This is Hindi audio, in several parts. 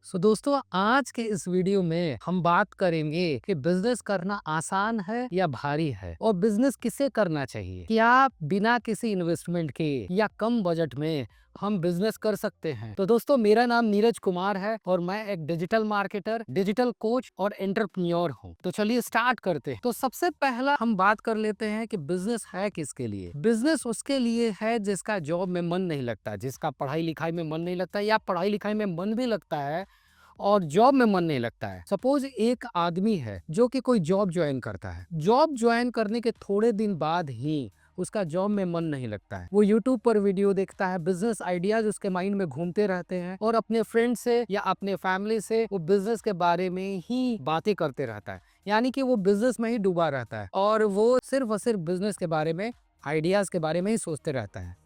दोस्तों, आज के इस वीडियो में हम बात करेंगे कि बिजनेस करना आसान है या भारी है और बिजनेस किसे करना चाहिए। क्या बिना किसी इन्वेस्टमेंट के या कम बजट में हम बिजनेस कर सकते हैं? तो दोस्तों, मेरा नाम नीरज कुमार है और मैं एक डिजिटल मार्केटर, डिजिटल कोच और एंटरप्रेन्योर हूँ। तो चलिए स्टार्ट करते हैं। तो सबसे पहला हम बात कर लेते हैं कि बिजनेस है किसके लिए। बिजनेस उसके लिए है जिसका जॉब में मन नहीं लगता, जिसका पढ़ाई लिखाई में मन नहीं लगता या पढ़ाई लिखाई में मन भी लगता है और जॉब में मन नहीं लगता है। सपोज एक आदमी है जो कि कोई जॉब ज्वाइन करता है। जॉब ज्वाइन करने के थोड़े दिन बाद ही उसका जॉब में मन नहीं लगता है। वो यूट्यूब पर वीडियो देखता है, बिजनेस आइडियाज उसके माइंड में घूमते रहते हैं और अपने फ्रेंड से या अपने फैमिली से वो बिजनेस के बारे में ही बातें करते रहता है। यानी कि वो बिजनेस में ही डूबा रहता है और वो सिर्फ और सिर्फ बिजनेस के बारे में, आइडियाज के बारे में ही सोचते रहता है।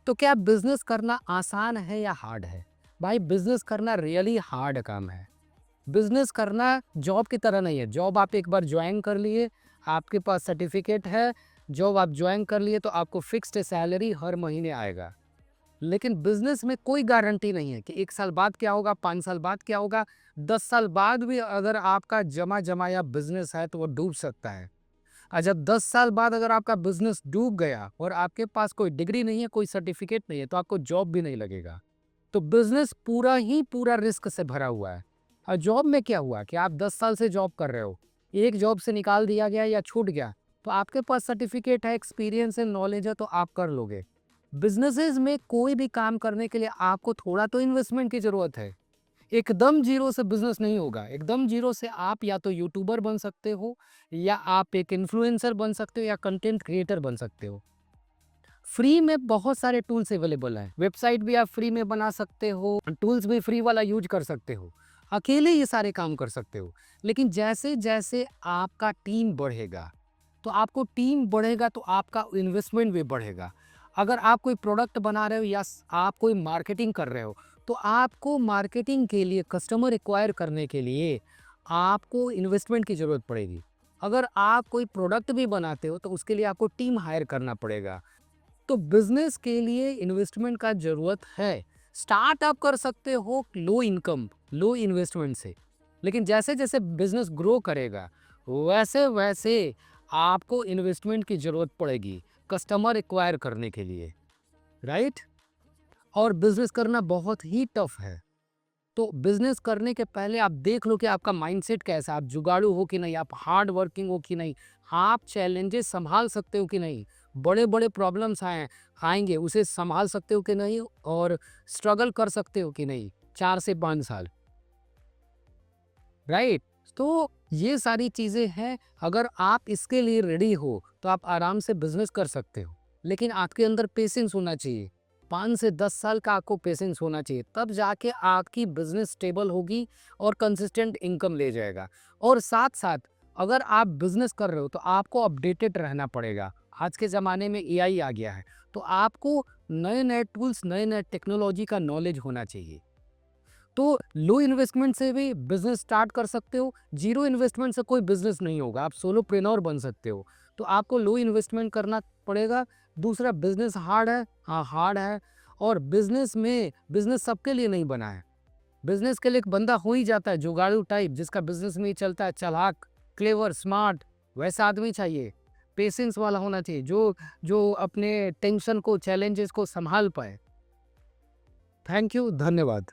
तो क्या बिजनेस करना आसान है या हार्ड है? भाई, बिजनेस करना रियली हार्ड काम है। बिजनेस करना जॉब की तरह नहीं है। जॉब आप एक बार ज्वाइन कर लिए, आपके पास सर्टिफिकेट है, जॉब आप ज्वाइन कर लिए तो आपको फिक्स्ड सैलरी हर महीने आएगा। लेकिन बिजनेस में कोई गारंटी नहीं है कि 1 साल बाद क्या होगा, 5 साल बाद क्या होगा, 10 साल बाद भी अगर आपका जमा जमाया बिजनेस है तो वो डूब सकता है। और जब 10 साल बाद अगर आपका बिजनेस डूब गया और आपके पास कोई डिग्री नहीं है, कोई सर्टिफिकेट नहीं है, तो आपको जॉब भी नहीं लगेगा। तो बिजनेस पूरा ही पूरा रिस्क से भरा हुआ है। और जॉब में क्या हुआ कि आप 10 साल से जॉब कर रहे हो, एक जॉब से निकाल दिया गया या छूट गया तो आपके पास सर्टिफिकेट है, एक्सपीरियंस है, नॉलेज है, तो आप कर लोगे। बिजनेसेस में कोई भी काम करने के लिए आपको थोड़ा तो इन्वेस्टमेंट की जरूरत है। एकदम जीरो से बिजनेस नहीं होगा। एकदम जीरो से आप या तो यूट्यूबर बन सकते हो या आप एक इन्फ्लुएंसर बन सकते हो या कंटेंट क्रिएटर बन सकते हो। फ्री में बहुत सारे टूल्स अवेलेबल हैं। वेबसाइट भी आप फ्री में बना सकते हो, टूल्स भी फ्री वाला यूज कर सकते हो, अकेले ये सारे काम कर सकते हो। लेकिन जैसे जैसे आपका टीम बढ़ेगा तो आपका इन्वेस्टमेंट भी बढ़ेगा। अगर आप कोई प्रोडक्ट बना रहे हो या आप कोई मार्केटिंग कर रहे हो तो आपको मार्केटिंग के लिए, कस्टमर एक्वायर करने के लिए आपको इन्वेस्टमेंट की ज़रूरत पड़ेगी। अगर आप कोई प्रोडक्ट भी बनाते हो तो उसके लिए आपको टीम हायर करना पड़ेगा। तो बिजनेस के लिए इन्वेस्टमेंट का ज़रूरत है। स्टार्टअप कर सकते हो लो इनकम, लो इन्वेस्टमेंट से, लेकिन जैसे जैसे बिजनेस ग्रो करेगा वैसे वैसे आपको इन्वेस्टमेंट की ज़रूरत पड़ेगी कस्टमर एक्वायर करने के लिए, राइट? और बिजनेस करना बहुत ही टफ है। तो बिजनेस करने के पहले आप देख लो कि आपका माइंडसेट कैसा है, आप जुगाड़ू हो कि नहीं, आप हार्ड वर्किंग हो कि नहीं, आप चैलेंजेस संभाल सकते हो कि नहीं, बड़े बड़े प्रॉब्लम्स आएंगे उसे संभाल सकते हो कि नहीं, और स्ट्रगल कर सकते हो कि नहीं 4 से 5 साल, राइट? तो ये सारी चीज़ें हैं। अगर आप इसके लिए रेडी हो तो आप आराम से बिजनेस कर सकते हो, लेकिन आपके अंदर पेशेंस होना चाहिए। 5 से 10 साल का आपको पेशेंस होना चाहिए, तब जाके आपकी बिजनेस स्टेबल होगी और कंसिस्टेंट इनकम ले जाएगा। और साथ साथ अगर आप बिजनेस कर रहे हो तो आपको अपडेटेड रहना पड़ेगा। आज के ज़माने में एआई आ गया है, तो आपको नए नए टूल्स, नए नए टेक्नोलॉजी का नॉलेज होना चाहिए। तो लो इन्वेस्टमेंट से भी बिजनेस स्टार्ट कर सकते हो। जीरो इन्वेस्टमेंट से कोई बिजनेस नहीं होगा, आप सोलोप्रेन्योर बन सकते हो। तो आपको लो इन्वेस्टमेंट करना पड़ेगा। दूसरा, बिजनेस हार्ड है, हाँ हार्ड है। और बिजनेस सबके लिए नहीं बना है। बिजनेस के लिए एक बंदा हो ही जाता है जुगाड़ू टाइप, जिसका बिजनेस में ही चलता है, चालाक, क्लेवर, स्मार्ट, वैसा आदमी चाहिए। पेशेंस वाला होना चाहिए जो जो अपने टेंशन को, चैलेंजेस को संभाल पाए। थैंक यू, धन्यवाद।